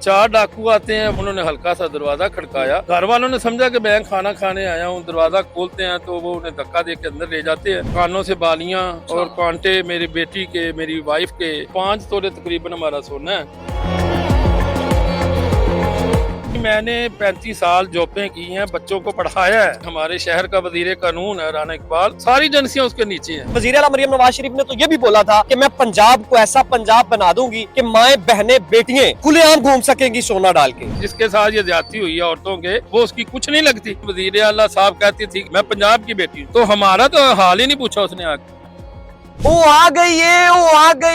चार डाकू आते हैं, उन्होंने हल्का सा दरवाजा खड़काया। घर वालों ने समझा कि मैं खाना खाने आया हूँ। दरवाजा खोलते हैं तो वो उन्हें धक्का दे के अंदर ले जाते हैं। कानों से बालियां और कांटे मेरी बेटी के, मेरी वाइफ के, 5 तोले तकरीबन हमारा सोना है। मैंने 35 साल जॉबें की हैं, बच्चों को पढ़ाया है। हमारे शहर का वजीर कानून है राना इकबाल, सारी एजेंसियां उसके नीचे हैं। वजीर आला मरियम नवाज शरीफ ने तो ये भी बोला था कि मैं पंजाब को ऐसा पंजाब बना दूंगी कि माएं बहनें बेटियां खुलेआम घूम सकेंगी सोना डाल के। जिसके साथ ये ज्यादती हुई है औरतों के, वो उसकी कुछ नहीं लगती। वजीर आला साहब कहती थी मैं पंजाब की बेटी हूँ, तो हमारा तो हाल ही नहीं पूछा उसने आके। वो आ गई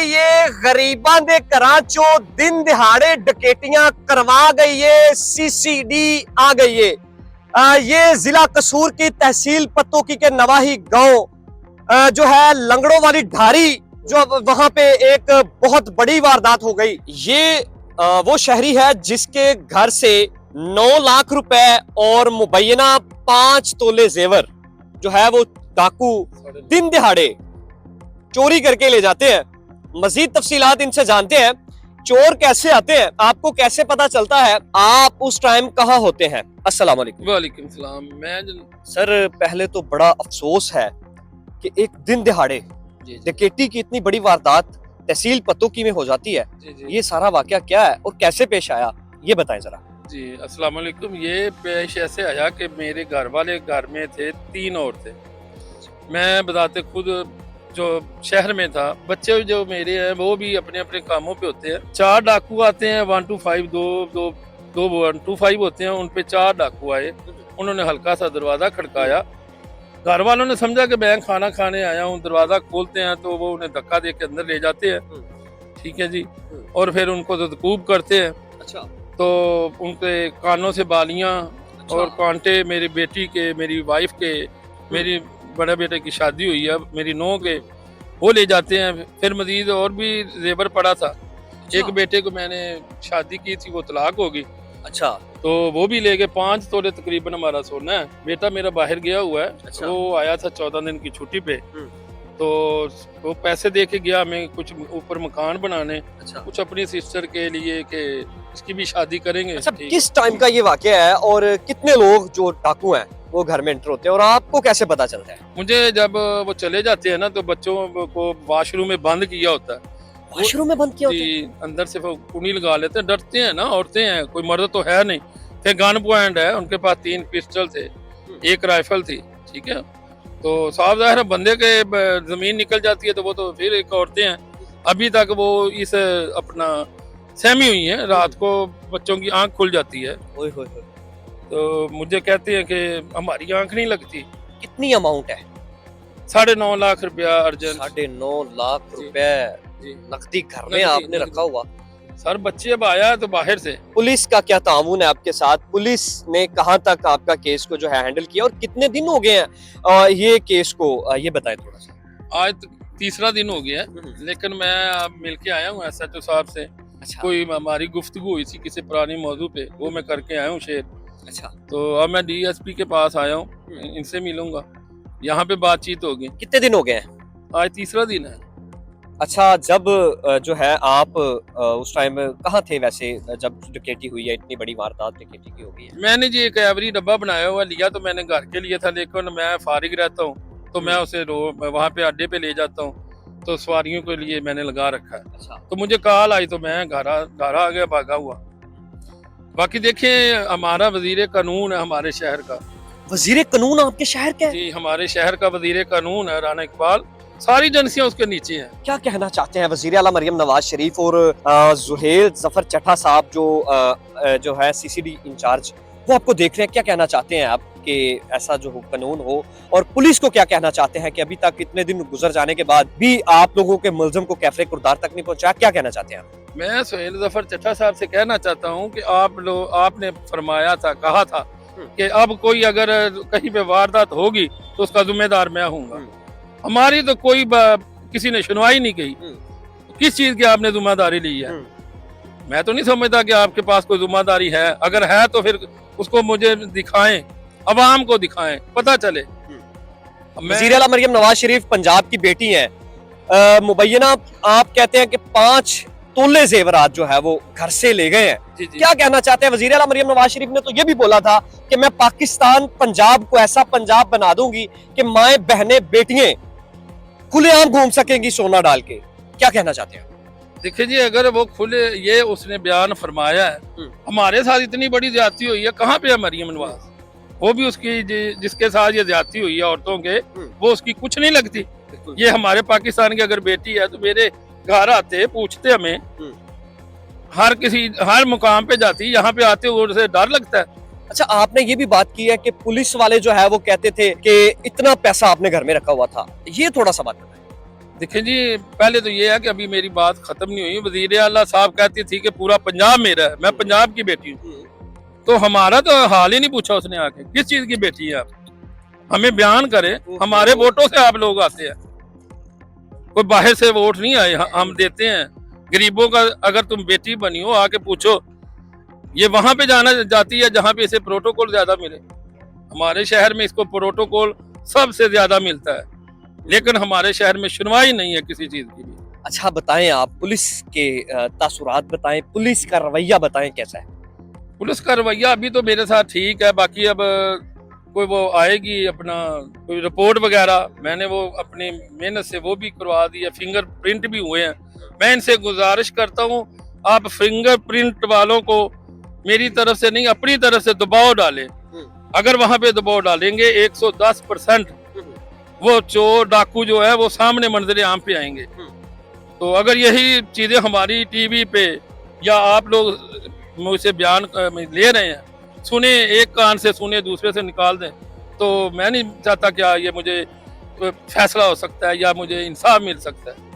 है गरीबां दे घरां चो दिन दिहाड़े डकैतियां करवा गई है। सीसीडी आ गई है। ये जिला कसूर की तहसील पत्तोकी के नवाही गांव जो है लंगड़ों वाली ढारी, जो वहां पे एक बहुत बड़ी वारदात हो गई। ये वो शहरी है जिसके घर से 9 लाख रुपए और मुबैना 5 तोले जेवर जो है वो डाकू दिन दिहाड़े चोरी करके ले जाते हैं। मजीद तफसीलात इनसे जानते हैं। चोर कैसे आते हैं, आपको कैसे पता चलता है, आप उस टाइम कहाँ होते हैं? अस्सलाम वालेकुम। वालेकुम सलाम। सर पहले तो बड़ा अफसोस है कि एक दिन दिहाड़े डकैती की इतनी बड़ी वारदात तहसील पत्तोकी में हो जाती है। ये सारा वाकया क्या है और कैसे पेश आया, ये बताएं जरा। जी अस्सलाम वालेकुम। ये पेश ऐसे आया कि मेरे घर वाले घर में थे 3 और थे। मैं बताते खुद जो शहर में था, बच्चे जो मेरे हैं वो भी अपने अपने कामों पे होते हैं। 4 डाकू आते हैं, 125 दो 125 होते हैं। उन पे 4 डाकू आए, उन्होंने हल्का सा दरवाजा खड़काया। घर वालों ने समझा कि मैं खाना खाने आया हूँ। दरवाजा खोलते हैं तो वो उन्हें धक्का दे के अंदर ले जाते हैं। ठीक है जी। और फिर उनको दस्तूब करते हैं। अच्छा। तो उनके कानों से बालियां और कांटे मेरी बेटी के, मेरी वाइफ के, मेरी बड़े बेटे की शादी हुई है, मेरी नौं के, वो ले जाते हैं। फिर मजीद और भी जेवर पड़ा था। एक बेटे को मैंने शादी की थी, वो तलाक हो गई। अच्छा। तो वो भी ले गए। 5 तोले तकरीबन हमारा सोना है। बेटा मेरा बाहर गया हुआ है। अच्छा। वो आया था 14 दिन की छुट्टी पे, तो वो पैसे दे के गया हमें कुछ ऊपर मकान बनाने। अच्छा। कुछ अपनी सिस्टर के लिए कि इसकी भी शादी करेंगे। अच्छा, किस टाइम का ये वाकया है और कितने लोग जो डाकू हैं वो घर में एंटर होते हैं और आपको कैसे पता चलता है? मुझे जब वो चले जाते हैं ना, तो बच्चों को वॉशरूम में बंद किया होता है। वॉशरूम में बंद किया होता है? जी, अंदर से वो कुंडी लगा लेते हैं। डरते हैं ना, औरतें हैं, कोई मर्द तो है नहीं। फिर गन पॉइंट है, उनके पास 3 पिस्टल थे, 1 राइफल थी। ठीक है, तो साफ जाहिर है बंदे के जमीन निकल जाती है तो वो तो फिर एक औरतें हैं। अभी तक वो इस अपना सहमी हुई हैं। रात को बच्चों की आंख खुल जाती है। ओए होए होए। तो मुझे कहते हैं कि हमारी आंख नहीं लगती। कितनी अमाउंट है? 9.5 लाख रुपया अर्जेंट। 9.5 लाख रुपए जी। नकदी घर में आपने रखा हुआ। सर बच्चे अब आया है तो बाहर से। पुलिस का क्या ताउन है आपके साथ? पुलिस ने कहाँ तक आपका केस को जो है हैंडल किया और कितने दिन हो गए हैं ये केस को, ये बताएं थोड़ा सा। आज 3रा दिन हो गया है, लेकिन मैं अब मिलके आया हूँ SHO साहब से। अच्छा। कोई हमारी गुफ्तगू हुई थी किसी पुरानी मौजू पे, वो मैं करके आया हूँ शेयर। अच्छा। तो अब मैं DSP के पास आया हूँ, इनसे मिलूंगा। यहाँ पे बातचीत होगी। कितने दिन हो गए हैं? आज 3रा दिन है। अच्छा, जब जो है आप उस टाइम कहाँ थे वैसे जब डकैती हुई है, इतनी बड़ी वारदात डकैती की हो गई है? मैंने जी एक एवरी डब्बा बनाया हुआ लिया, तो मैंने घर के लिए था, लेकिन मैं फारिग रहता हूँ तो मैं उसे वहाँ पे अड्डे पे ले जाता हूँ, तो सवारियों के लिए मैंने लगा रखा है। अच्छा। तो मुझे कॉल आई तो मैं घर आ गया, भागा हुआ। बाकी देखें, हमारा वजीर कानून है हमारे शहर का। वजीर कानून आपके शहर का है? जी, हमारे शहर का वजीर कानून है राना इकबाल, सारी एजेंसियां उसके नीचे हैं। क्या कहना चाहते हैं वजीर आला मरियम नवाज शरीफ और जुहेल जफर चट्टा साहब जो है CCD इंचार्ज, वो आपको देख रहे हैं? क्या कहना चाहते हैं आप कि ऐसा जो कानून हो, और पुलिस को क्या कहना चाहते हैं कि अभी तक इतने दिन गुजर जाने के बाद भी आप लोगों के मुलजिम को कैफरे किरदार तक नहीं पहुंचा? क्या कहना चाहते हैं आप? मैं सुहेल जफर चट्टा साहब से कहना चाहता हूँ कि आपने फरमाया था, कहा था कि अब कोई अगर कहीं पे वारदात होगी तो उसका जिम्मेदार मैं हूँगा। हमारी तो कोई किसी ने सुनवाई नहीं की। किस चीज की आपने जिम्मेदारी ली है? मैं तो नहीं समझता कि आपके पास कोई जिम्मेदारी है। अगर है तो फिर उसको मुझे दिखाएं, अवाम को दिखाएं, पता चले। वजीर आला मरियम नवाज शरीफ पंजाब की बेटी हैं। मुबैना आप कहते हैं कि 5 तोले जेवरात जो है वो घर से ले गए हैं। जी जी। क्या कहना चाहते हैं? वजीर आला मरियम नवाज शरीफ ने तो ये भी बोला था कि मैं पाकिस्तान पंजाब को ऐसा पंजाब बना दूंगी कि माएं बहनें बेटियां खुलेआम घूम सकेंगी सोना डाल के। क्या कहना चाहते हैं? देखिए जी, अगर वो खुले ये उसने बयान फरमाया है, हमारे साथ इतनी बड़ी ज्यादती हुई है, कहाँ पे है मरियम नवाज? वो भी उसकी जिसके साथ ये ज्यादती हुई है औरतों के, वो उसकी कुछ नहीं लगती। ये हमारे पाकिस्तान की अगर बेटी है तो मेरे घर आते पूछते हमें, हर मुकाम पे जाती, यहाँ पे आते उसे डर लगता है। अच्छा, आपने ये भी बात की है कि पुलिस वाले जो है वो कहते थे कि इतना पैसा आपने घर में रखा हुआ था, ये थोड़ा सा बात बताएं। देखिए जी, पहले तो ये है कि अभी मेरी बात खत्म नहीं हुई। वजीर आला साहब कहती थी कि पूरा पंजाब मेरा है, मैं पंजाब की बेटी हूँ, तो हमारा तो हाल ही नहीं पूछा उसने आके, किस चीज की बेटी है आप? हमें बयान करें, हमारे वोटों से आप लोग आते हैं, कोई बाहर से वोट नहीं आए, हम देते हैं गरीबों का। अगर तुम बेटी बनी हो आके पूछो, ये वहां पे जाना जाती है जहां पे इसे प्रोटोकॉल ज्यादा मिले। हमारे शहर में इसको प्रोटोकॉल सबसे ज्यादा मिलता है, लेकिन हमारे शहर में सुनवाई नहीं है किसी चीज की भी। अच्छा बताएं, आप पुलिस के तासुरात बताएं, पुलिस का रवैया बताएं कैसा है? पुलिस का रवैया अभी तो मेरे साथ ठीक है, बाकी अब कोई वो आएगी अपना कोई रिपोर्ट वगैरह, मैंने वो अपनी मेहनत से वो भी करवा दी है, फिंगरप्रिंट भी हुए हैं। मैं इनसे गुजारिश करता हूँ, आप फिंगरप्रिंट वालों को मेरी तरफ से नहीं अपनी तरफ से दबाव डालें। अगर वहां पे दबाव डालेंगे 110% वो चोर डाकू जो है वो सामने मंजर आम पे आएंगे। तो अगर यही चीजें हमारी टीवी पे या आप लोग मुझसे बयान ले रहे हैं, सुने, एक कान से सुने दूसरे से निकाल दें, तो मैं नहीं चाहता क्या ये मुझे फैसला हो सकता है या मुझे इंसाफ मिल सकता है।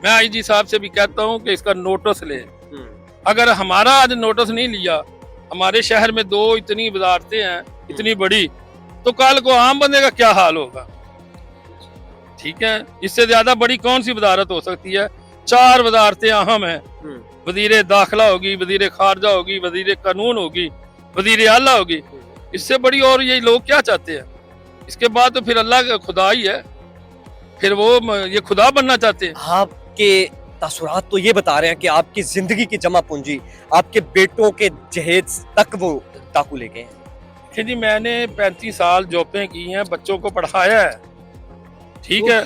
मैं आईजी साहब से भी कहता हूँ कि इसका नोटिस ले। अगर हमारा आज नोटिस नहीं लिया, हमारे शहर में 2 इतनी वजारतें हैं इतनी बड़ी, तो कल को आम बंदे का क्या हाल होगा? ठीक है, इससे ज्यादा बड़ी कौन सी वजारत हो सकती है? 4 वजारतें अहम हैं, वजीर दाखिला होगी, वजीर खारजा होगी, वजीर कानून होगी, वजीर आला होगी। इससे बड़ी और ये लोग क्या चाहते हैं? इसके बाद तो फिर अल्लाह का खुदा ही है, फिर वो ये खुदा बनना चाहते हैं। आपके तासुरात तो ये बता रहे हैं कि आपकी जिंदगी की जमा पूंजी, आपके बेटों के जहेज तक वो डाकू ले गए हैं। जी, मैंने 35 साल जॉबें की हैं, बच्चों को पढ़ाया है, ठीक है।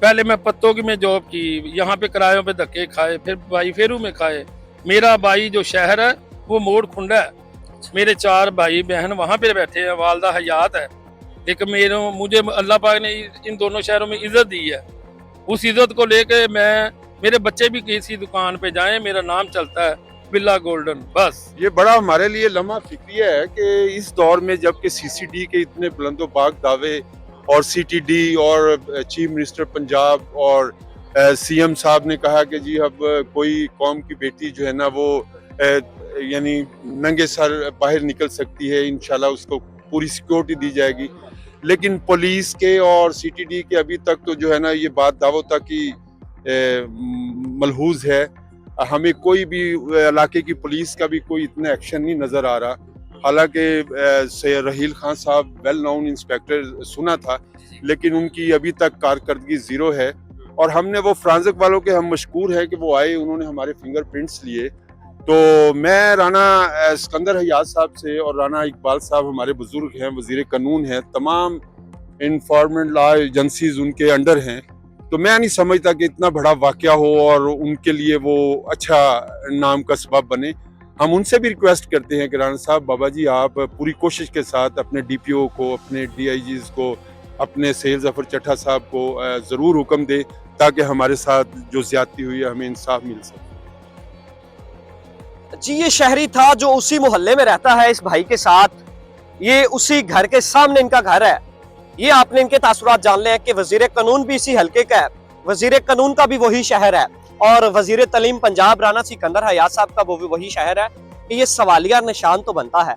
पहले मैं पत्तों की में जॉब की, यहाँ पे किरायों पे धक्के खाए, फिर भाई फेरू में खाए। मेरा भाई जो शहर है वो मोड़ खुंडा है, मेरे 4 भाई बहन वहाँ पे बैठे हैं, वालदा हयात है, लेकिन मुझे अल्लाह पाक ने इन दोनों शहरों में इज्जत दी है। उस इज्जत को लेके मेरे बच्चे भी किसी दुकान पे जाएं, मेरा नाम चलता है बिल्ला गोल्डन। बस ये बड़ा हमारे लिए लम्हा फिक्रिया है कि इस दौर में जबकि सीसीडी के इतने बुलंदोबाग दावे और सीटीडी और चीफ मिनिस्टर पंजाब और सीएम साहब ने कहा कि जी अब कोई कौम की बेटी जो है ना वो यानी नंगे सर बाहर निकल सकती है, इंशाल्लाह उसको पूरी सिक्योरिटी दी जाएगी। लेकिन पुलिस के और सीटीडी के अभी तक तो जो है ना ये बात दावों तक ही मलहूज है। हमें कोई भी इलाके की पुलिस का भी कोई इतना एक्शन नहीं नज़र आ रहा। हालांकि रहील खान साहब वेल नोन इंस्पेक्टर सुना था, लेकिन उनकी अभी तक कारकर्दगी ज़ीरो है। और हमने वो फ्रांसिक वालों के हम मशकूर हैं कि वो आए, उन्होंने हमारे फिंगरप्रिंट्स लिए। तो मैं राना सिकंदर हयात साहब से और राना इकबाल साहब हमारे बुजुर्ग हैं, वजीर कानून हैं, तमाम इन्फॉर्मेंट लॉ एजेंसीज उनके अंडर हैं। तो मैं नहीं समझता कि इतना बड़ा वाक़या हो और उनके लिए वो अच्छा नाम का सबब बने। हम उनसे भी रिक्वेस्ट करते हैं कि राना साहब, बाबा जी आप पूरी कोशिश के साथ अपने डीपीओ को, अपने डीआईजीज को, अपने सैयद जफर चट्टा साहब को ज़रूर हुक्म दे ताकि हमारे साथ जो ज्यादती हुई है हमें इंसाफ मिल सके। जी, ये शहरी था जो उसी मोहल्ले में रहता है इस भाई के साथ, ये उसी घर के सामने इनका घर है। ये आपने इनके तासुरात जान ले हैं कि वजीर कानून भी इसी हल्के का है, वजीर कानून का भी वही शहर है और वजीर तलीम पंजाब राना सिकंदर हयात साहब का वो भी वही शहर है। कि ये सवालिया निशान तो बनता है